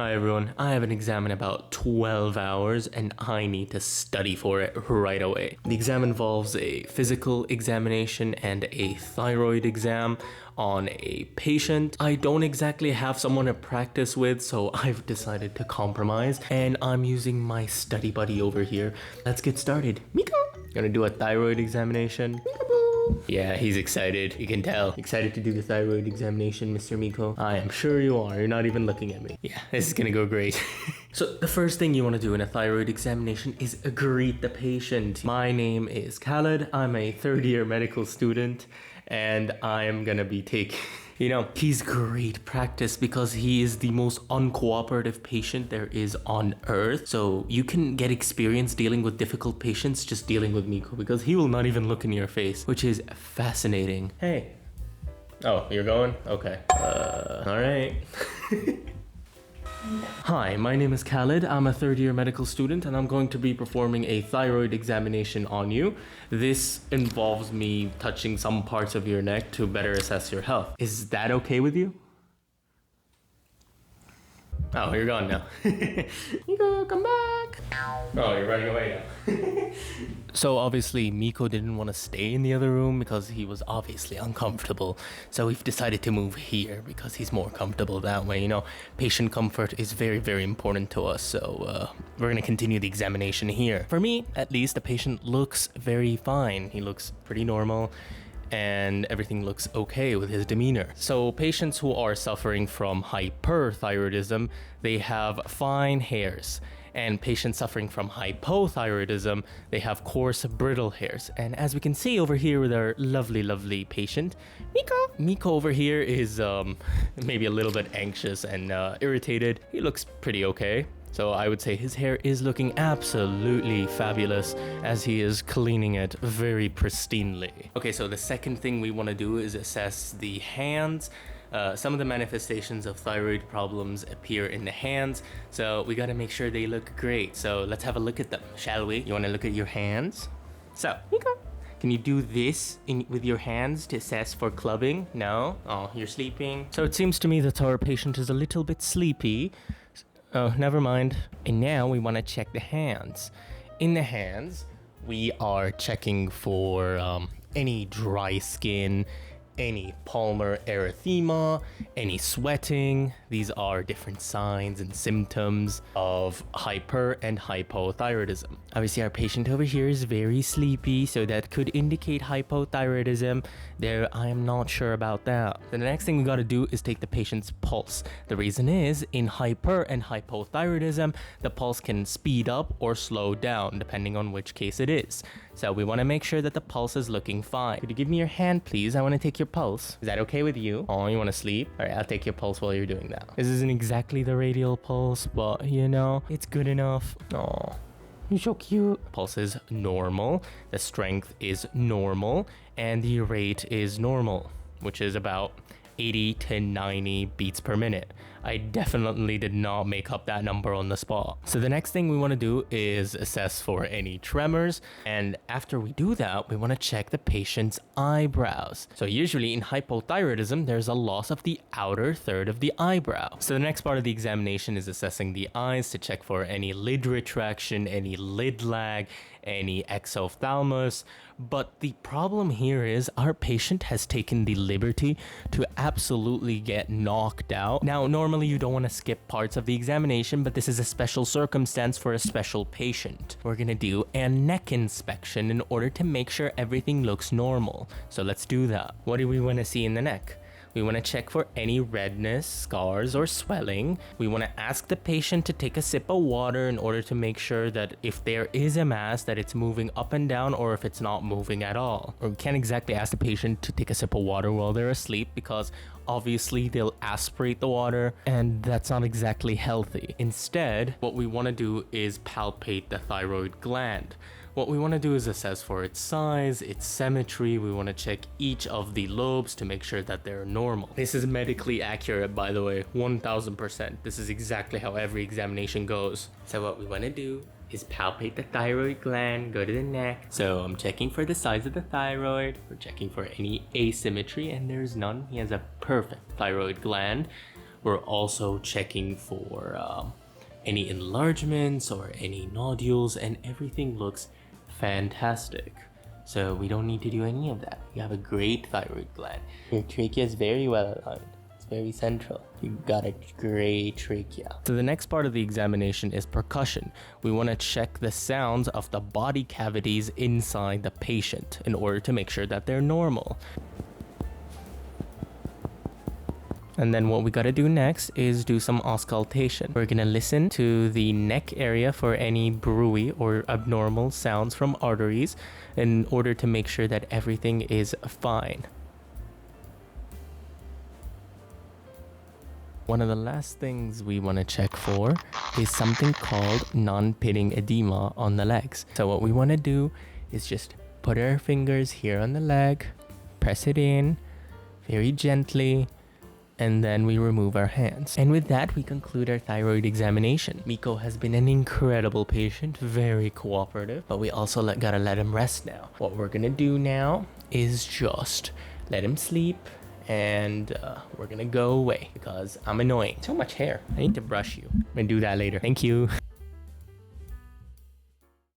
Hi everyone, I have an exam in about 12 hours and I need to study for it right away. The exam involves a physical examination and a thyroid exam on a patient. I don't exactly have someone to practice with, so I've decided to compromise and I'm using my study buddy over here. Let's get started. Miku! Gonna do a thyroid examination. Yeah, he's excited. You can tell. Excited to do the thyroid examination, Mr. Miko? I am sure you are. You're not even looking at me. Yeah, this is gonna go great. So the first thing you want to do in a thyroid examination is greet the patient. My name is Khaled. I'm a third-year medical student, and I'm gonna be taking... You know, he's great practice because he is the most uncooperative patient there is on earth. So you can get experience dealing with difficult patients just dealing with Miko because he will not even look in your face, which is fascinating. Hey. Oh, you're going? Okay. All right. Hi, my name is Khaled. I'm a third-year medical student and I'm going to be performing a thyroid examination on you. This involves me touching some parts of your neck to better assess your health. Is that okay with you? Oh, you're gone now. Miko, come back. Oh, you're running away now. So obviously Miko didn't want to stay in the other room because he was obviously uncomfortable. So we've decided to move here because he's more comfortable that way. You know, patient comfort is very, very important to us. So we're going to continue the examination here. For me, at least, the patient looks very fine. He looks pretty normal. And everything looks okay with his demeanor. So patients who are suffering from hyperthyroidism, they have fine hairs. And patients suffering from hypothyroidism, they have coarse, brittle hairs. And as we can see over here with our lovely, lovely patient, Miko. Miko over here is maybe a little bit anxious and irritated. He looks pretty okay. So I would say his hair is looking absolutely fabulous as he is cleaning it very pristinely. Okay, so the second thing we want to do is assess the hands. Some of the manifestations of thyroid problems appear in the hands, so we got to make sure they look great. So let's have a look at them, shall we? You want to look at your hands? So, Miko, can you do this with your hands to assess for clubbing? No? Oh, you're sleeping. So it seems to me that our patient is a little bit sleepy. Oh, never mind. And now we want to check the hands. In the hands, we are checking for any dry skin, any palmar erythema, any sweating. These are different signs and symptoms of hyper and hypothyroidism. Obviously, our patient over here is very sleepy, so that could indicate hypothyroidism. There, I am not sure about that. The next thing we got to do is take the patient's pulse. The reason is, in hyper and hypothyroidism, the pulse can speed up or slow down, depending on which case it is. So we want to make sure that the pulse is looking fine. Could you give me your hand, please? I want to take your pulse. Is that okay with you? Oh, you want to sleep? All right, I'll take your pulse while you're doing that. This isn't exactly the radial pulse, but you know, it's good enough. Oh, you're so cute. Pulse is normal. The strength is normal. And the rate is normal, which is about 80 to 90 beats per minute. I definitely did not make up that number on the spot. So the next thing we want to do is assess for any tremors. And after we do that, we want to check the patient's eyebrows. So usually in hypothyroidism, there's a loss of the outer third of the eyebrow. So the next part of the examination is assessing the eyes to check for any lid retraction, any lid lag, any exophthalmos. But the problem here is our patient has taken the liberty to absolutely get knocked out. Now, normally you don't want to skip parts of the examination, but this is a special circumstance for a special patient. We're going to do a neck inspection in order to make sure everything looks normal. So let's do that. What do we want to see in the neck? We want to check for any redness, scars, or swelling. We want to ask the patient to take a sip of water in order to make sure that if there is a mass, that it's moving up and down or if it's not moving at all. Or we can't exactly ask the patient to take a sip of water while they're asleep because obviously they'll aspirate the water and that's not exactly healthy. Instead, what we want to do is palpate the thyroid gland. What we want to do is assess for its size, its symmetry. We want to check each of the lobes to make sure that they're normal. This is medically accurate, by the way, 1000%. This is exactly how every examination goes. So what we want to do is palpate the thyroid gland, go to the neck. So I'm checking for the size of the thyroid. We're checking for any asymmetry, and there's none. He has a perfect thyroid gland. We're also checking for any enlargements or any nodules, and everything looks fantastic. So we don't need to do any of that. You have a great thyroid gland. Your trachea is very well aligned. It's very central. You got a great trachea. So the next part of the examination is percussion. We want to check the sounds of the body cavities inside the patient in order to make sure that they're normal. And then what we gotta do next is do some auscultation. We're gonna listen to the neck area for any bruit or abnormal sounds from arteries in order to make sure that everything is fine. One of the last things we want to check for is something called non-pitting edema on the legs. So what we want to do is just put our fingers here on the leg, press it in very gently, and then we remove our hands. And with that, we conclude our thyroid examination. Miku has been an incredible patient, very cooperative, but we also gotta let him rest now. What we're gonna do now is just let him sleep, and we're gonna go away because I'm annoying. So much hair. I need to brush you. I'm gonna do that later. Thank you.